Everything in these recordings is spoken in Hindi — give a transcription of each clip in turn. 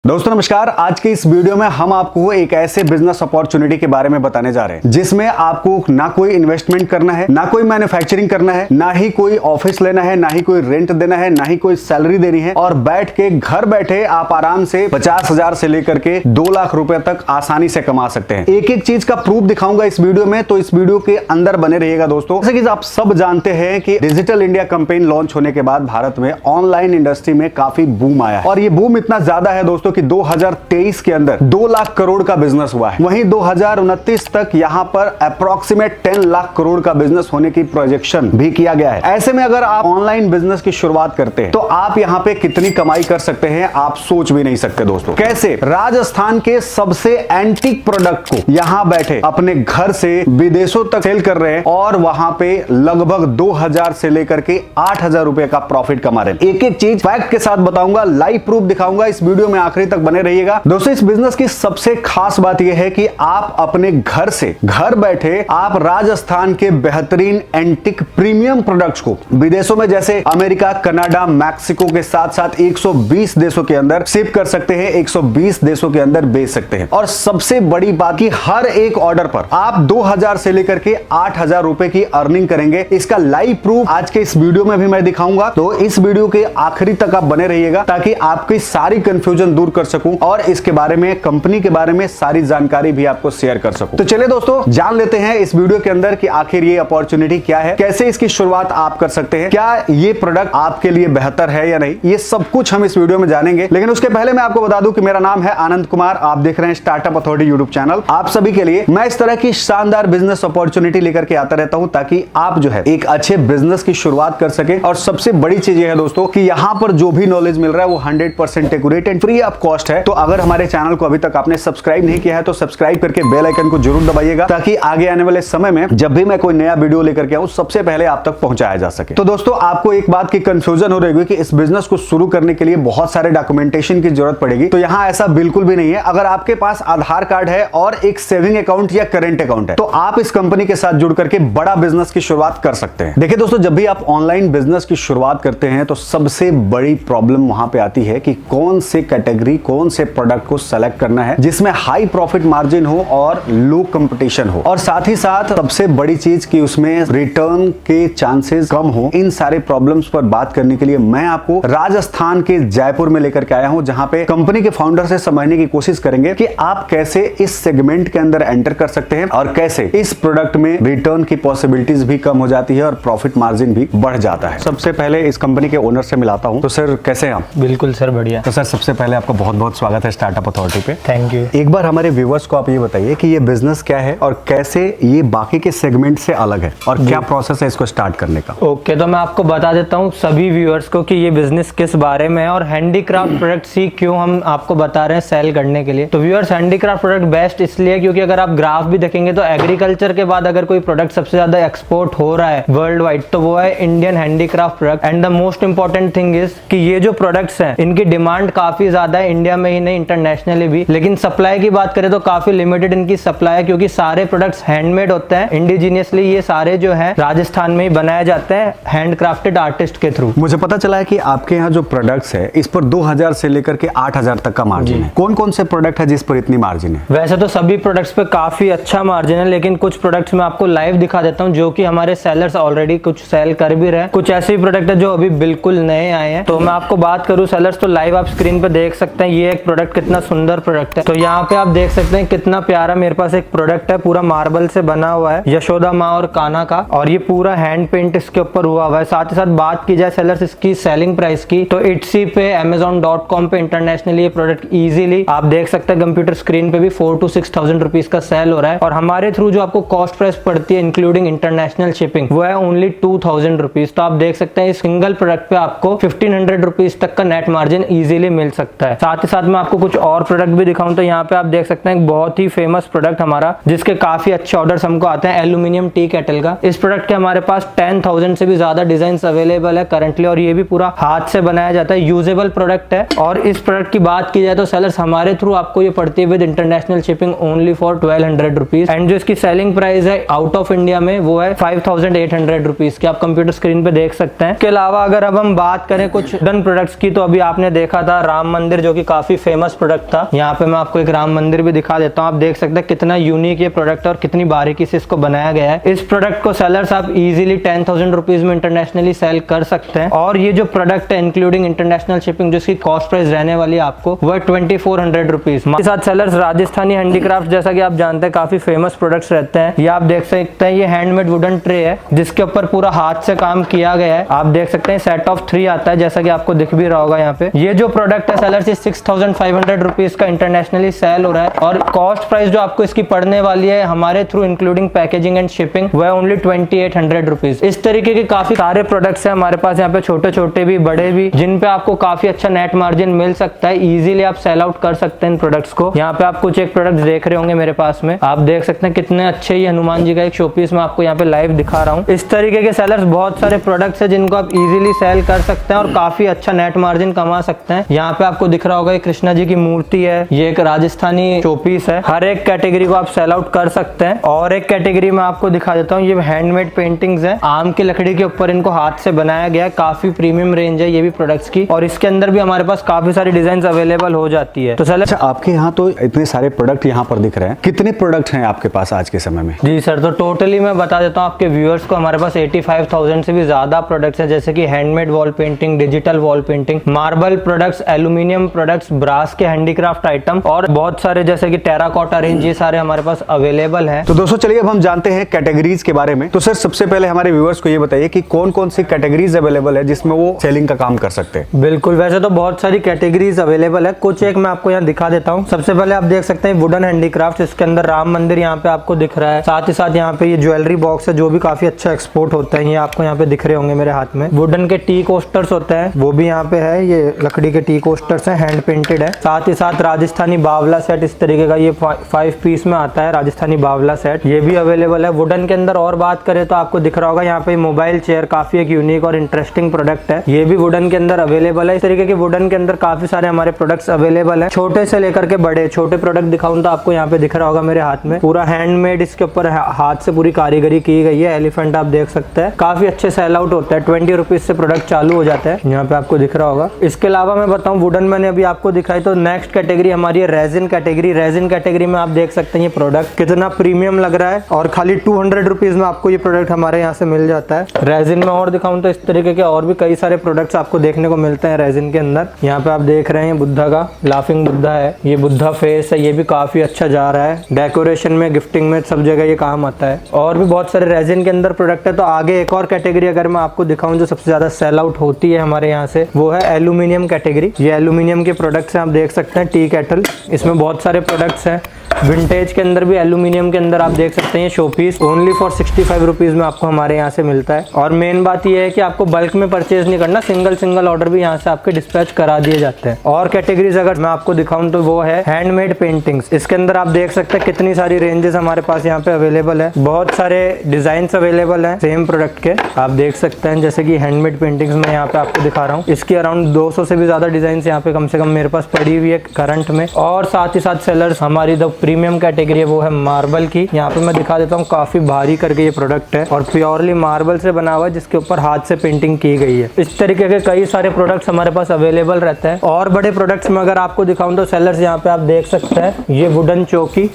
दोस्तों नमस्कार। आज के इस वीडियो में हम आपको एक ऐसे बिजनेस अपॉर्चुनिटी के बारे में बताने जा रहे हैं जिसमें आपको ना कोई इन्वेस्टमेंट करना है, ना कोई मैन्युफैक्चरिंग करना है, ना ही कोई ऑफिस लेना है, ना ही कोई रेंट देना है, ना ही कोई सैलरी देनी है और बैठ के घर बैठे आप आराम से 50,000 से लेकर के 2 लाख रुपए तक आसानी से कमा सकते हैं। एक एक चीज का प्रूफ दिखाऊंगा इस वीडियो में, तो इस वीडियो के अंदर बने रहिएगा दोस्तों। जैसे कि आप सब जानते हैं कि डिजिटल इंडिया कैंपेन लॉन्च होने के बाद भारत में ऑनलाइन इंडस्ट्री में काफी बूम आया है और ये बूम इतना ज्यादा है दोस्तों कि 2023 के अंदर 2 लाख करोड़ का बिजनेस हुआ है। वहीं 2029 तक यहां पर अप्रोक्सीमेट 10 लाख करोड़ का बिजनेस होने की प्रोजेक्शन भी किया गया है। ऐसे में अगर आप ऑनलाइन बिजनेस की शुरुआत करते हैं तो आप यहां पे कितनी कमाई कर सकते हैं आप सोच भी नहीं सकते दोस्तों। कैसे? राजस्थान के सबसे एंटीक प्रोडक्ट को यहां बैठे अपने घर से विदेशों तक सेल कर रहे हैं और वहां पे लगभग 2000 से लेकर के 8000 रुपए का प्रॉफिट कमा रहे हैं। एक एक चीज फैक्ट के साथ बताऊंगा, लाइव प्रूफ दिखाऊंगा। इस वीडियो में आखिरी तक बने रहिएगा दोस्तों। इस बिजनेस की सबसे खास बात यह है कि आप अपने घर से घर बैठे आप राजस्थान के बेहतरीन एंटीक प्रीमियम प्रोडक्ट्स को विदेशों में जैसे अमेरिका, कनाडा, मैक्सिको के साथ साथ 120 देशों के अंदर शिप कर सकते हैं, 120 देशों के अंदर बेच सकते हैं। और सबसे बड़ी बात कि हर एक ऑर्डर पर आप 2000 से लेकर के 8000 रुपए की अर्निंग करेंगे। इसका लाइव प्रूफ आज के इस वीडियो में भी मैं दिखाऊंगा, तो इस वीडियो के आखिरी तक आप बने रहिएगा ताकि आपकी सारी कंफ्यूजन दूर कर सकूं और इसके बारे में, कंपनी के बारे में सारी जानकारी भी आपको शेयर कर सकूं। तो चलिए दोस्तों जान लेते हैं इस वीडियो के अंदर कि आखिर ये अपॉर्चुनिटी क्या है, कैसे इसकी शुरुआत आप कर सकते हैं, क्या ये प्रोडक्ट आपके लिए बेहतर है या नहीं, ये सब कुछ हम इस वीडियो में जानेंगे। लेकिन उसके पहले मैं आपको बता दूं कि मेरा नाम है आनंद कुमार, आप देख रहे हैं स्टार्टअप अथॉरिटी यूट्यूब चैनल। आप सभी के लिए मैं इस तरह की शानदार बिजनेस अपॉर्चुनिटी लेकर के आता रहता हूं ताकि आप जो है एक अच्छे बिजनेस की शुरुआत कर सके। और सबसे बड़ी चीज ये है दोस्तों कि यहां पर जो भी नॉलेज मिल रहा है वो 100% accurate and free of cost है। तो अगर हमारे चैनल को अभी तक आपने सब्सक्राइब नहीं किया है तो सब्सक्राइब करके बेल आइकन को जरूर दबाइएगा ताकि आगे आने वाले समय में जब भी मैं कोई नया वीडियो लेकर के आऊं सबसे पहले आप तक पहुंचाया जा सके। तो दोस्तों आपको एक बात की कंफ्यूजन हो रही होगी कि इस बिजनेस को शुरू करने के लिए बहुत सारे डॉक्यूमेंटेशन की जरूरत पड़ेगी, तो यहां ऐसा बिल्कुल भी नहीं है। अगर आपके पास आधार कार्ड है और एक सेविंग अकाउंट या करेंट अकाउंट है तो आप इस कंपनी के साथ जुड़ करके बड़ा बिजनेस की शुरुआत कर सकते हैं। देखिए दोस्तों, जब भी आप ऑनलाइन बिजनेस की शुरुआत करते हैं तो सबसे बड़ी प्रॉब्लम वहां पे आती है कि कौन से कैटेगरी, कौन से प्रोडक्ट को सेलेक्ट करना है जिसमें हाई प्रॉफिट मार्जिन हो और लो कंपटीशन हो, और साथ ही साथ सबसे बड़ी चीज कि उसमें रिटर्न के चांसेस कम हो। इन सारे प्रॉब्लम्स पर बात करने के लिए मैं आपको राजस्थान के जयपुर में लेकर के आया हूं, जहां पे कंपनी के फाउंडर से समझने की कोशिश करेंगे कि आप कैसे इस सेगमेंट के अंदर एंटर कर सकते हैं और कैसे इस प्रोडक्ट में रिटर्न की पॉसिबिलिटीज भी कम हो जाती है और प्रॉफिट मार्जिन भी बढ़ जाता है। सबसे पहले इस कंपनी के ओनर से मिलाता हूं। तो सर कैसे हैं आप? बिल्कुल सर, बढ़िया। तो सर सबसे पहले आपका बहुत बहुत स्वागत है स्टार्टअप अथॉरिटी पे। Thank you. एक बार हमारे व्यूअर्स को आप ये बताइए कि ये बिजनेस क्या है और कैसे ये बाकी के सेगमेंट से अलग है और क्या प्रोसेस है इसको स्टार्ट करने का। ओके, तो मैं आपको बता देता हूँ सभी व्यूअर्स को कि ये बिजनेस किस बारे में है और हैंडीक्राफ्ट प्रोडक्ट्स ही क्यों हम आपको बता रहे हैं सेल करने के लिए। तो व्यूअर्स, हैंडीक्राफ्ट प्रोडक्ट बेस्ट इसलिए क्योंकि अगर आप ग्राफ भी देखेंगे तो एग्रीकल्चर के बाद अगर कोई प्रोडक्ट सबसे ज्यादा एक्सपोर्ट हो रहा है वर्ल्ड वाइड तो वो है Indian handicraft product. And the most important thing is कि ये जो प्रोडक्ट्स हैं इनकी डिमांड काफी ज्यादा है, इंडिया में ही नहीं इंटरनेशनली भी। लेकिन सप्लाई की बात करें तो काफी लिमिटेड इनकी सप्लाई है क्योंकि सारे प्रोडक्ट्स हैंडमेड होते हैं इंडिजीनियसली। ये सारे जो है राजस्थान में ही बनाए जाते हैं हैंडक्राफ्टेड आर्टिस्ट के थ्रू। मुझे पता चला है कि आपके यहाँ जो प्रोडक्ट्स है इस पर 2000 से लेकर के 8000 तक का मार्जिन है। कौन कौन से प्रोडक्ट है जिस पर इतनी मार्जिन है? वैसे तो सभी प्रोडक्ट्स पे काफी अच्छा मार्जिन है, लेकिन कुछ प्रोडक्ट्स मैं आपको लाइव दिखा देता हूँ जो कि हमारे सेलर्स ऑलरेडी कुछ सेल कर भी रहे हैं। कुछ ऐसे प्रोडक्ट है जो अभी बिल्कुल नए आए हैं। तो मैं आपको बात करूँ सेलर्स, तो लाइव आप स्क्रीन पे देख सकते हैं ये एक प्रोडक्ट कितना सुंदर प्रोडक्ट है। तो यहाँ पे आप देख सकते हैं कितना प्यारा मेरे पास एक प्रोडक्ट है, पूरा मार्बल से बना हुआ है, यशोदा माँ और कान्हा का, और ये पूरा हैंड पेंट इसके ऊपर हुआ हुआ है। साथ ही साथ बात की जाए सेलर्स इसकी सेलिंग प्राइस की तो इट्सी पे, amazon.com पे इंटरनेशनली ये प्रोडक्ट इजीली आप देख सकते हैं कंप्यूटर स्क्रीन पे भी 4,000 to 6,000 रुपीज का सेल हो रहा है। और हमारे थ्रू जो आपको कॉस्ट प्राइस पड़ती है इंक्लूडिंग इंटरनेशनल शिपिंग वो है ओनली 2,000 रुपीज। तो आप देख सकते हैं इस सिंगल प्रोडक्ट पे आपको 1,500 रुपीज तक का नेट मार्जिन इजीली मिल सकता है। साथ ही साथ मैं आपको कुछ और प्रोडक्ट भी दिखाऊं तो यहाँ पे आप देख सकते हैं एक बहुत ही फेमस प्रोडक्ट हमारा जिसके काफी अच्छे ऑर्डर्स हमको आते हैं, एल्यूमिनियम टी केटल का। इस प्रोडक्ट के हमारे पास 10,000 से भी ज्यादा डिजाइन अवेलेबल है करंटली और ये भी पूरा हाथ से बनाया जाता है, यूजेबल प्रोडक्ट है। और इस प्रोडक्ट की बात की जाए तो सेलर्स हमारे थ्रू आपको ये पड़ती है with international shipping only for 1,200 rupees. And जो इसकी सेलिंग प्राइस है आउट ऑफ इंडिया में वो है 5,800 रुपीज की, आप कंप्यूटर स्क्रीन पे देख सकते हैं। इसके अलावा अगर अब हम बात करें कुछ डन प्रोडक्ट्स की तो अभी आपने देखा था राम मंदिर जो कि काफी फेमस प्रोडक्ट था। यहाँ पे मैं आपको एक राम मंदिर भी दिखा देता हूँ। आप देख सकते हैं कितना यूनिक ये प्रोडक्ट है और कितनी बारीकी से इसको बनाया गया है। इस प्रोडक्ट को सेलर्स आप इजीली 10,000 रुपीज में इंटरनेशनली सेल कर सकते हैं। और ये जो प्रोडक्ट है इंक्लूडिंग इंटरनेशनल शिपिंग, जिसकी कॉस्ट प्राइस रहने वाली है आपको वह 2400 रुपीज। इसके साथ सेलर्स राजस्थानी हैंडीक्राफ्ट, जैसा कि आप जानते हैं काफी फेमस प्रोडक्ट्स रहते हैं। ये आप देख सकते हैं ये हैंडमेड वुडन ट्रे है जिसके ऊपर पूरा हाथ से काम किया गया है। आप देख सकते हैं सेट ऑफ 3 आता है, जैसा कि आपको दिख भी रहा होगा यहाँ पे। ये जो प्रोडक्ट है सेलर्स 6500 रुपीज का इंटरनेशनली सेल हो रहा है और कॉस्ट प्राइस जो आपको इसकी पड़ने वाली है हमारे through including packaging and shipping वह ओनली 2800 रुपीज। इस तरीके के काफी सारे प्रोडक्ट्स हैं हमारे पास यहाँ पे, छोटे छोटे भी बड़े भी, जिन पे आपको काफी अच्छा नेट मार्जिन मिल सकता है। इजीली आप सेल आउट कर सकते हैं इन प्रोडक्ट्स को। यहाँ पे आप कुछ एक प्रोडक्ट देख रहे होंगे मेरे पास में, आप देख सकते हैं कितने अच्छे ये हनुमान जी का एक शोपीस मैं आपको यहाँ पे लाइव दिखा रहा हूँ। इस तरीके के सेलर्स बहुत सारे प्रोडक्ट्स है जिनको आप इजीली सेल कर सकते हैं और काफी अच्छा नेट मार्जिन कमा सकते हैं। यहाँ पे आपको दिख रहा होगा ये कृष्णा जी की मूर्ति है, ये एक राजस्थानी शोपीस है। हर एक कैटेगरी को आप सेल आउट कर सकते हैं। और एक कैटेगरी में आपको दिखा देता हूँ, ये हैंडमेड पेंटिंग्स है, आम की लकड़ी के ऊपर इनको हाथ से बनाया गया है। काफी प्रीमियम रेंज है ये भी प्रोडक्ट्स की और इसके अंदर भी हमारे पास काफी सारी डिजाइन अवेलेबल हो जाती है। तो सेलर अच्छा, आपके यहाँ तो इतने सारे प्रोडक्ट यहाँ पर दिख रहे हैं, कितने प्रोडक्ट हैं आपके पास आज के समय में? जी सर, तो टोटली मैं बता देता हूँ आपके व्यूअर्स को, हमारे पास 85,000 से भी ज्यादा प्रोडक्ट्स हैं, जैसे कि handmade wall painting, digital wall painting, marble products, aluminium products, brass के हैंडीक्राफ्ट आइटम और बहुत सारे जैसे कि टेराकोटा रेंज, ये सारे हमारे पास अवेलेबल है। तो दोस्तों चलिए अब हम जानते हैं कैटेगरीज के बारे में। तो सर सबसे पहले हमारे व्यूअर्स को ये बताइए कि कौन कौन सी कैटेगरीज अवेलेबल है जिसमें वो सेलिंग का काम कर सकते हैं। बिल्कुल, वैसे तो बहुत सारी कैटेगरीज अवेलेबल है, कुछ एक मैं आपको यहाँ दिखा देता हूँ। सबसे पहले आप देख सकते हैं वुडन हैंडीक्राफ्ट, इसके अंदर राम मंदिर यहाँ पे आपको दिख रहा है। साथ ही साथ यहाँ पे ये ज्वेलरी बॉक्स है जो भी काफी अच्छा एक्सपोर्ट होता है, ये आपको यहाँ पे दिख रहे होंगे मेरे हाथ में। वुडन के टी कोस्टर्स होते हैं वो भी यहाँ पे है, ये लकड़ी के टी कोस्टर्स हैं, हैंड पेंटेड है। साथ ही साथ राजस्थानी बावला सेट, इस तरीके का ये 5 पीस में आता है राजस्थानी बावला सेट, ये भी अवेलेबल है। वुडन के अंदर और बात करें तो आपको दिख रहा होगा यहाँ पे मोबाइल चेयर, काफी एक यूनिक और इंटरेस्टिंग प्रोडक्ट है, ये भी वुडन के अंदर अवेलेबल है। इस तरीके के वुडन के अंदर काफी सारे हमारे प्रोडक्ट्स अवेलेबल है, छोटे से लेकर के बड़े। छोटे प्रोडक्ट दिखाऊं तो आपको यहाँ पे दिख रहा होगा मेरे हाथ में, पूरा हैंडमेड, इसके ऊपर हाथ से पूरी कारीगरी की गई है। एलिफेंट आप देख सकते हैं, काफी अच्छे सेल आउट होता है, 20 रुपीज से प्रोडक्ट चालू हो जाता है, यहाँ पे आपको दिख रहा होगा। इसके अलावा मैं बताऊं वुडन मैंने अभी आपको दिखाई, तो नेक्स्ट कैटेगरी हमारी है रेजिन कैटेगरी। रेजिन कैटेगरी में आप देख सकते हैं ये प्रोडक्ट कितना प्रीमियम लग रहा है और खाली 200 रुपीज में आपको ये प्रोडक्ट हमारे यहाँ से मिल जाता है। रेजिन में और दिखाऊं तो इस तरीके के और भी कई सारे प्रोडक्ट्स आपको देखने को मिलते हैं रेजिन के अंदर। यहाँ पे आप देख रहे हैं बुद्धा का लाफिंग बुद्धा है, ये बुद्धा फेस है, ये भी काफी अच्छा जा रहा है, डेकोरेशन में, गिफ्टिंग में, सब जगह ये काम आता है। और भी बहुत सारे रेजिन के अंदर प्रोडक्ट है। तो आगे एक और कैटेगरी अगर मैं आपको दिखाऊं जो सबसे ज्यादा सेल आउट होती है हमारे यहाँ से, वो है एल्यूमिनियम कैटेगरी। ये एल्यूमिनियम के प्रोडक्ट्स हैं, आप देख सकते हैं, टी केटल, इसमें बहुत सारे प्रोडक्ट्स हैं। विंटेज के अंदर भी एल्यूमिनियम के अंदर आप देख सकते हैं ये शोपीस ओनली फॉर 65 रुपीज में आपको हमारे यहाँ से मिलता है। और मेन बात ये है कि आपको बल्क में परचेज नहीं करना, सिंगल ऑर्डर भी यहाँ से आपके डिस्पैच करा दिए जाते हैं। और कैटेगरीज अगर मैं आपको दिखाऊं तो वो है हैंडमेड पेंटिंग्स। इसके अंदर आप देख सकते हैं कितनी सारी रेंजेस हमारे पास यहाँ पे अवेलेबल है, बहुत सारे डिजाइन अवेलेबल है सेम प्रोडक्ट के, आप देख सकते हैं। जैसे कि हैंडमेड पेंटिंग्स में यहाँ पे आपको दिखा रहा हूँ, इसकी अराउंड 200 से भी ज्यादा डिजाइन यहाँ पे कम से कम मेरे पास पड़ी हुई है करंट में। और साथ ही साथ सेलर्स हमारी द प्रीमियम कैटेगरी है वो है मार्बल की। यहाँ पे मैं दिखा देता हूँ, काफी भारी करके ये प्रोडक्ट है और प्योरली मार्बल से बना हुआ है जिसके ऊपर हाथ से पेंटिंग की गई है। इस तरीके के कई सारे प्रोडक्ट्स हमारे पास अवेलेबल रहते हैं। और बड़े प्रोडक्ट्स में अगर आपको दिखाऊं तो सेलर्स यहाँ पे आप देख सकते हैं ये वुडन चौकी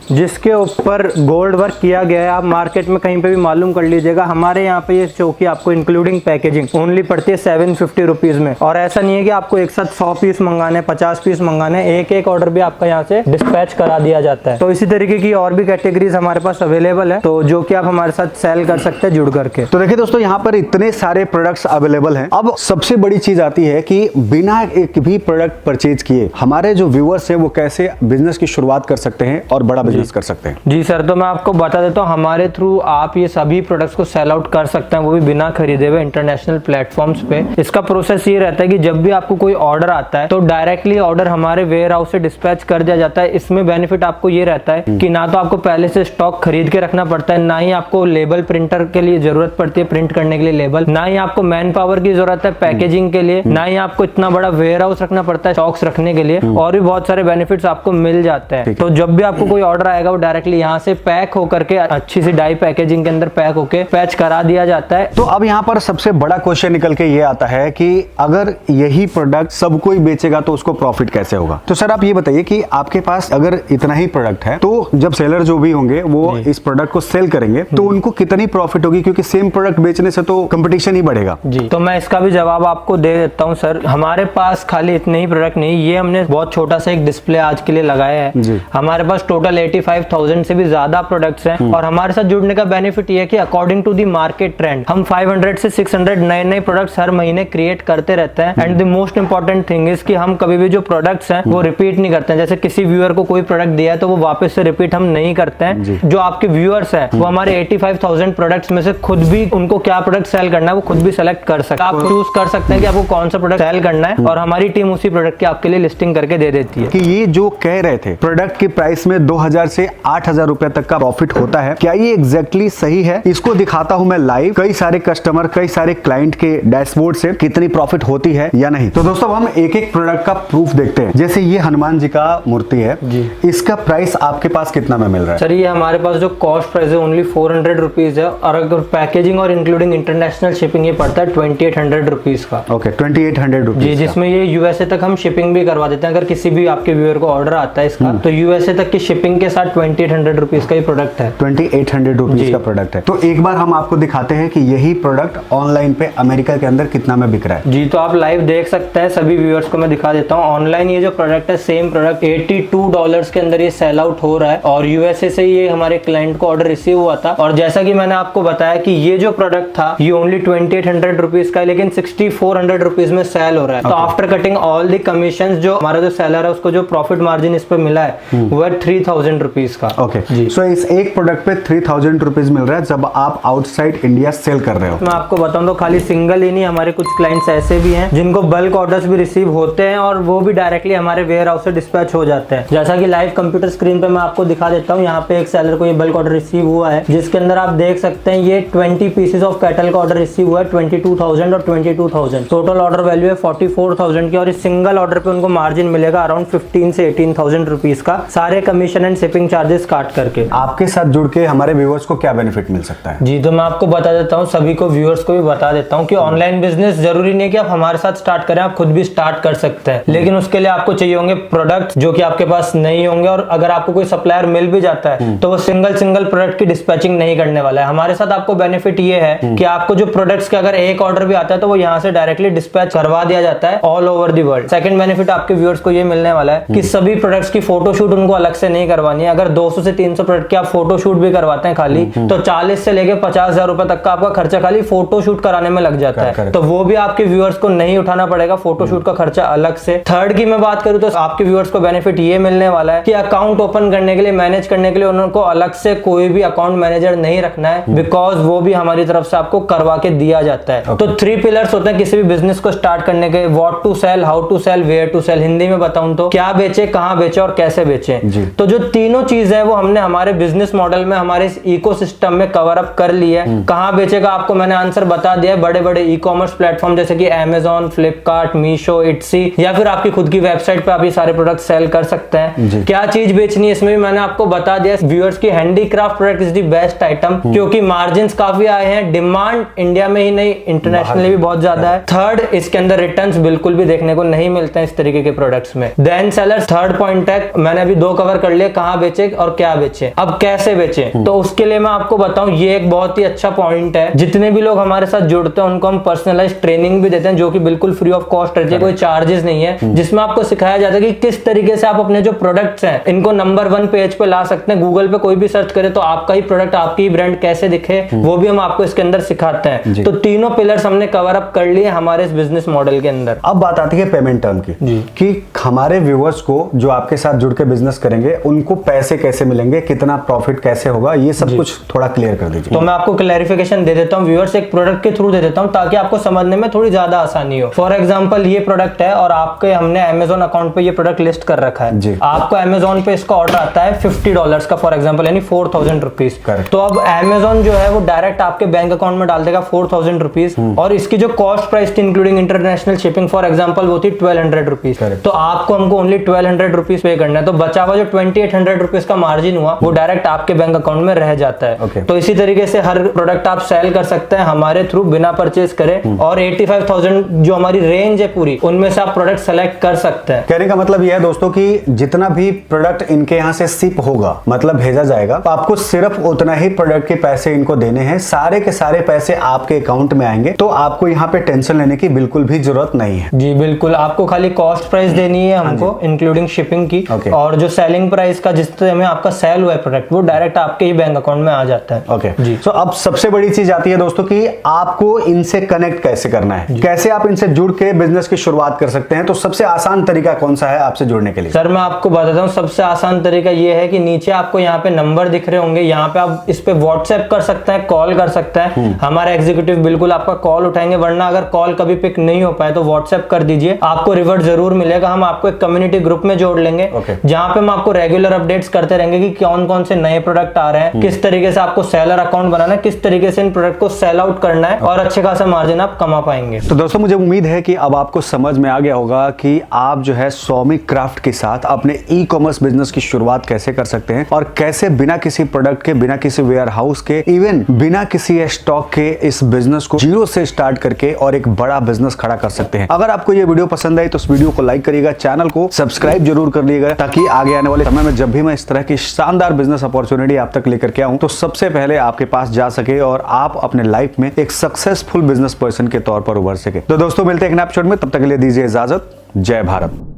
जिसके ऊपर गोल्ड वर्क किया गया है। आप मार्केट में कहीं पे भी मालूम कर लीजिएगा, हमारे यहाँ पे ये चौकी आपको इंक्लूडिंग पैकेजिंग ओनली पड़ती है 750 रुपीज में। और ऐसा नहीं है कि आपको एक साथ 100 पीस मंगाने, 50 पीस मंगाने, एक ऑर्डर भी आपका यहाँ से डिस्पैच करा दिया जाता है। तो इसी तरीके की और भी कैटेगरीज हमारे पास अवेलेबल है, तो जो कि आप हमारे साथ सेल कर सकते हैं जुड़ करके। तो देखिए दोस्तों, यहाँ पर इतने सारे प्रोडक्ट्स अवेलेबल हैं। अब सबसे बड़ी चीज आती है कि बिना एक भी प्रोडक्ट परचेज किए हमारे जो व्यूअर्स हैं वो कैसे बिजनेस की शुरुआत कर सकते हैं और बड़ा बिजनेस कर सकते हैं। जी सर, तो मैं आपको बता देता हूँ, हमारे थ्रू आप ये सभी प्रोडक्ट्स को सेल आउट कर सकते हैं, वो भी बिना खरीदे हुए इंटरनेशनल प्लेटफॉर्म्स पे। इसका प्रोसेस ये रहता है कि जब भी आपको कोई ऑर्डर आता है तो डायरेक्टली ऑर्डर हमारे वेयर हाउस से डिस्पैच कर दिया जाता है। इसमें बेनिफिट आपको ये रहता है कि ना तो आपको पहले से स्टॉक खरीद के रखना पड़ता है, ना ही आपको लेबल प्रिंटर के लिए जरूरत पड़ती है प्रिंट करने के लिए लेबल, ना ही आपको मैन पावर की जरूरत है पैकेजिंग के लिए, ना ही आपको इतना बड़ा वेयर हाउस रखना पड़ता है स्टॉक्स रखने के लिए। और भी बहुत सारे बेनिफिट्स आपको मिल जाते हैं। तो जब भी आपको कोई ऑर्डर ऑर्डर आएगा वो डायरेक्टली यहाँ से पैक होकर के अच्छी सी डाई पैकेजिंग के अंदर पैक होके पैच करा दिया जाता है। तो अब यहाँ पर सबसे बड़ा क्वेश्चन निकल के ये आता है कि अगर यही प्रोडक्ट सब कोई बेचेगा तो उसको प्रॉफिट कैसे होगा। तो सर आप ये बताइए कि आपके पास अगर इतना ही प्रोडक्ट है तो जब सेलर जो भी होंगे वो इस प्रोडक्ट को सेल करेंगे तो उनको कितनी प्रॉफिट होगी, क्योंकि सेम प्रोडक्ट बेचने से तो कंपटीशन ही बढ़ेगा। जी, तो मैं इसका भी जवाब आपको दे देता हूँ सर। हमारे पास खाली इतने ही प्रोडक्ट नहीं, ये हमने बहुत छोटा सा एक डिस्प्ले आज के लिए लगाया है। हमारे पास टोटल 85,000 से भी ज्यादा प्रोडक्ट्स हैं और हमारे साथ जुड़ने का बेनिफिट ये है कि according to the market trend हम 500 से 600 नए नए प्रोडक्ट्स हर महीने क्रिएट करते रहते हैं। And the most important thing is कि हम कभी भी जो प्रोडक्ट्स हैं वो रिपीट नहीं करते हैं। जैसे किसी व्यूअर को कोई प्रोडक्ट दिया है तो वो वापस से रिपीट हम नहीं करते हैं। जो आपके व्यूअर्स हैं वो हमारे 85,000 प्रोडक्ट्स में से खुद भी उनको क्या प्रोडक्ट सेल करना है वो खुद भी सेलेक्ट कर सकते हैं। आप चूज कर सकते हैं कि आपको कौन सा प्रोडक्ट सेल करना है और हमारी टीम उसी प्रोडक्ट की आपके लिए लिस्टिंग करके दे देती है। कि ये जो कह रहे थे प्रोडक्ट की प्राइस में 2000 से 8000 रुपए तक का प्रॉफिट होता है, क्या ये एग्जैक्टली सही है? इसको दिखाता हूं मैं लाइव, कई सारे कस्टमर कई सारे क्लाइंट के डैशबोर्ड से कितनी प्रॉफिट होती है या नहीं। तो दोस्तों हम एक एक प्रोडक्ट का प्रूफ देखते हैं। जैसे ये हनुमान जी का मूर्ति है, इसका प्राइस आपके पास कितना में मिल रहा है? सर ये हमारे पास जो कॉस्ट प्राइस है ओनली 400 रुपीज है और अगर पैकेजिंग और इंक्लूडिंग इंटरनेशनल शिपिंग ये पड़ता है 2800 रुपीज का। ओके 2800 रुपीज जी, जिसमें ये यूएसए तक हम शिपिंग भी करवा देते हैं। अगर किसी भी आपके व्यूअर को ऑर्डर आता है इसका तो यूएसए तक की शिपिंग के साथ 2800 रुपीज का ही प्रोडक्ट है। 2800 रुपीज का प्रोडक्ट है। तो एक बार हम आपको दिखाते हैं कि यही प्रोडक्ट ऑनलाइन पे अमेरिका के अंदर कितना में बिक रहा है। जी, तो आप लाइव देख सकते हैं, सभी व्यूअर्स को मैं दिखा देता हूँ। ऑनलाइन ये जो प्रोडक्ट है सेम प्रोडक्ट $82 के अंदर ये सेल आउट हो रहा है और यूएसए से ये हमारे क्लाइंट को ऑर्डर रिसीव हुआ था। और जैसा कि मैंने आपको बताया कि ये जो प्रोडक्ट था ये ओनली 2800 रुपीज का है, लेकिन 6400 रुपीज में सेल हो रहा है। तो after cutting all the commission जो हमारा जो सेलर है उसको जो प्रॉफिट मार्जिन इस पे मिला है वो है 3000 रुपीज का। ओके, सो इस एक प्रोडक्ट पे 3000 रुपीज मिल रहा है जब आप आउटसाइड इंडिया सेल कर रहे हो। मैं आपको बताऊं तो खाली सिंगल ही नहीं, हमारे कुछ क्लाइंट्स ऐसे भी हैं जिनको बल्क ऑर्डर्स भी रिसीव होते हैं और वो भी डायरेक्टली हमारे वेयर हाउस से डिस्पैच हो जाते हैं। जैसा कि लाइव कंप्यूटर स्क्रीन पे मैं आपको दिखा देता हूँ। यहाँ पे एक सेलर को ये बल्क ऑर्डर रिसीव हुआ है जिसके अंदर आप देख सकते हैं ये 20 पीसेस ऑफ कैटल का ऑर्डर रिसीव हुआ है 22,000 और 22,000। टोटल ऑर्डर वैल्यू है 44,000 की और इस सिंगल ऑर्डर पे उनको मार्जिन मिलेगा अराउंड 15 से 18,000 रुपीज का, सारे कमीशन एंड शिपिंग चार्जेस काट करके। आपके साथ जुड़ के हमारे व्यूअर्स को क्या बेनिफिट मिल सकता है? जी, तो मैं आपको बता देता हूँ, सभी को व्यूअर्स को भी बता देता हूँ कि ऑनलाइन बिजनेस जरूरी नहीं है कि आप हमारे साथ स्टार्ट करें, आप खुद भी स्टार्ट कर सकते हैं। लेकिन उसके लिए आपको चाहिए होंगे प्रोडक्ट जो कि आपके पास नहीं होंगे और अगर आपको कोई सप्लायर मिल भी जाता है तो वो सिंगल प्रोडक्ट की डिस्पैचिंग नहीं करने वाला है। हमारे साथ आपको बेनिफिट ये है कि आपको जो प्रोडक्ट्स का अगर एक ऑर्डर भी आता है तो वो यहाँ से डायरेक्टली डिस्पैच करवा दिया जाता है all over the world. Second benefit आपके व्यूअर्स को ये मिलने वाला है कि सभी प्रोडक्ट्स की फोटोशूट उनको अलग से नहीं करवानी है। अगर 200 से 300 प्रोडक्ट की आप फोटोशूट भी करवाते हैं खाली तो 40 से लेके 50,000 रुपए तक का आपका खर्चा खाली फोटोशूट कराने में लग जाता है। तो वो भी आपके व्यूअर्स को नहीं उठाना पड़ेगा, फोटोशूट का खर्चा अलग से। थर्ड की मैं बात करूं तो आपके व्यूअर्स को बेनिफिट ये मिलने वाला है कि अकाउंट ओपन करने के लिए, मैनेज करने के लिए उनको अलग से कोई भी अकाउंट मैनेजर नहीं रखना है, बिकॉज वो भी हमारी तरफ से आपको करवा के दिया जाता है। तो 3 पिलर्स होते हैं किसी भी बिजनेस को स्टार्ट करने के, what to sell, how to sell, where to sell. Hindi में बताऊं तो क्या बेचे, कहां बेचे और कैसे बेचे। तो जो तीनों चीज है वो हमने हमारे बिजनेस मॉडल में, हमारे इस इकोसिस्टम में कवर अप कर ली है। कहां बेचेगा आपको मैंने आंसर बता दिया है, बड़े बड़े ई कॉमर्स प्लेटफॉर्म जैसे कि Amazon, फ्लिपकार्ट, मीशो, इट्सी या फिर आपकी खुद की वेबसाइट पे आप ये सारे प्रोडक्ट सेल कर सकते हैं। क्या चीज बेचनी है इसमें भी मैंने आपको बता दिया। व्यूअर्स की handicraft product is the best item क्योंकि मार्जिन काफी आए हैं, डिमांड इंडिया में ही नहीं इंटरनेशनली भी बहुत ज्यादा है। थर्ड, इसके अंदर रिटर्न्स बिल्कुल भी देखने को नहीं मिलते हैं इस तरीके के प्रोडक्ट्स में। देन सेलर्स, थर्ड पॉइंट है, मैंने अभी 2 कवर कर लिए, कहां बेचे और क्या बेचे। अब कैसे बेचे तो उसके लिए मैं आपको बताऊं, ये एक बहुत ही अच्छा पॉइंट है। जितने भी लोग हमारे साथ जुड़ते हैं उनको हम पर्सनलाइज ट्रेनिंग भी देते हैं जो कि बिल्कुल फ्री ऑफ कॉस्ट रहती है, कोई चार्जेस नहीं है, जिसमें आपको सिखाया जाता है कि किस तरीके से आप अपने जो प्रोडक्ट्स हैं इनको नंबर 1 पेज पे ला सकते हैं। गूगल पे कोई भी सर्च करे तो आपका ही प्रोडक्ट, आपकी ब्रांड कैसे दिखे वो भी हम आपको इसके अंदर सिखाते हैं। तो तीनों पिलर्स हमने कवर अप कर लिए हमारे इस बिजनेस मॉडल के अंदर। अब बात आती है पेमेंट टर्म की कि हमारे व्यूअर्स को जो आपके साथ जुड़ के बिजनेस करेंगे उनको पैसे कैसे मिलेंगे, कितना प्रॉफिट कैसे होगा, ये सब कुछ थोड़ा क्लियर कर दीजिए। तो मैं आपको क्लैरिफिकेशन दे देता हूँ व्यूअर्स, एक प्रोडक्ट के थ्रू दे देता हूँ ताकि आपको समझने में थोड़ी ज्यादा आसानी हो। फॉर एग्जांपल ये प्रोडक्ट है और आपके हमने Amazon अकाउंट पे ये प्रोडक्ट लिस्ट कर रखा है। आपको Amazon पे इसका ऑर्डर आता है $50 का फॉर एग्जांपल, यानी 4,000 रुपीज। तो अब Amazon जो है वो डायरेक्ट आपके बैंक अकाउंट में डाल देगा 4,000 रुपीज और इसकी जो कॉस्ट प्राइस थी including international shipping for example वो थी 1,200 रुपीज। तो आपको हमको ओनली 1,200 रुपीज पे करना है। तो बचा हुआ जो 2,800 ₹100 का मार्जिन हुआ वो डायरेक्ट आपके बैंक अकाउंट में रह जाता है। Okay. तो इसी तरीके से हर प्रोडक्ट आप सेल कर सकते हैं हमारे थ्रू बिना परचेज करे, और 85,000 जो हमारी रेंज है पूरी, उनमें से आप प्रोडक्ट सेलेक्ट कर सकते हैं। कहने का मतलब यह है दोस्तों कि जितना भी प्रोडक्ट इनके यहाँ से शिप होगा, मतलब भेजा जाएगा, तो आपको सिर्फ उतना ही प्रोडक्ट के पैसे इनको देने हैं, सारे के सारे पैसे आपके अकाउंट में आएंगे। तो आपको यहाँ पे टेंशन लेने की बिल्कुल भी जरूरत नहीं है। जी बिल्कुल, आपको खाली कॉस्ट प्राइस देनी है हमको इंक्लूडिंग शिपिंग की। Okay. और जो सेलिंग प्राइस का जिस तरह में आपका सेल हुआ है प्रोडक्ट, वो डायरेक्ट आपके ही बैंक अकाउंट में आ जाता है। ओके जी। तो अब सबसे बड़ी चीज आती है दोस्तों कि आपको इनसे कनेक्ट कैसे करना है, कैसे आप इनसे जुड़ के बिजनेस की शुरुआत कर सकते हैं। तो सबसे आसान तरीका कौन सा है आपसे जुड़ने के लिए? सर मैं आपको बताता हूँ, सबसे आसान तरीका ये है कि नीचे आपको यहाँ पे नंबर दिख रहे होंगे, यहाँ पे आप इस पे व्हाट्सएप कर सकते हैं, कॉल कर सकते हैं। हमारे एग्जीक्यूटिव बिल्कुल आपका कॉल उठाएंगे, वरना अगर कॉल कभी पिक नहीं हो पाए तो व्हाट्सएप कर दीजिए, आपको रिवर्ट जरूर मिलेगा। हम आपको एक कम्युनिटी ग्रुप में जोड़ लेंगे, जहाँ पे हम आपको रेगुलर अपडेट्स करते रहेंगे कि कौन कौन से नए प्रोडक्ट आ रहे हैं, किस तरीके से आपको सेलर अकाउंट बनाना है, किस तरीके से इन प्रोडक्ट को सेल आउट करना है, और अच्छे खासा मार्जिन आप कमा पाएंगे। तो दोस्तों मुझे उम्मीद है कि अब आपको समझ में आ गया होगा कि आप जो है स्वामी क्राफ्ट के साथ अपने ई कॉमर्स बिजनेस की शुरुआत कैसे कर सकते हैं, और कैसे बिना किसी प्रोडक्ट के, बिना किसी वेयर हाउस के, इवन बिना किसी स्टॉक के इस बिजनेस को जीरो से स्टार्ट करके और एक बड़ा बिजनेस खड़ा कर सकते हैं। अगर आपको ये वीडियो पसंद आई तो इस वीडियो को लाइक करिएगा, चैनल को सब्सक्राइब जरूर कर लीजिएगा, ताकि आगे आने वाले समय में जब भी मैं इस तरह की शानदार बिजनेस अपॉर्चुनिटी आप तक लेकर के आऊं तो सबसे पहले आपके पास जा सके और आप अपने लाइफ में एक सक्सेसफुल बिजनेस पर्सन के तौर पर उभर सके। तो दोस्तों मिलते हैं एक नए एपिसोड में, तब तक के लिए दीजिए इजाजत। जय भारत।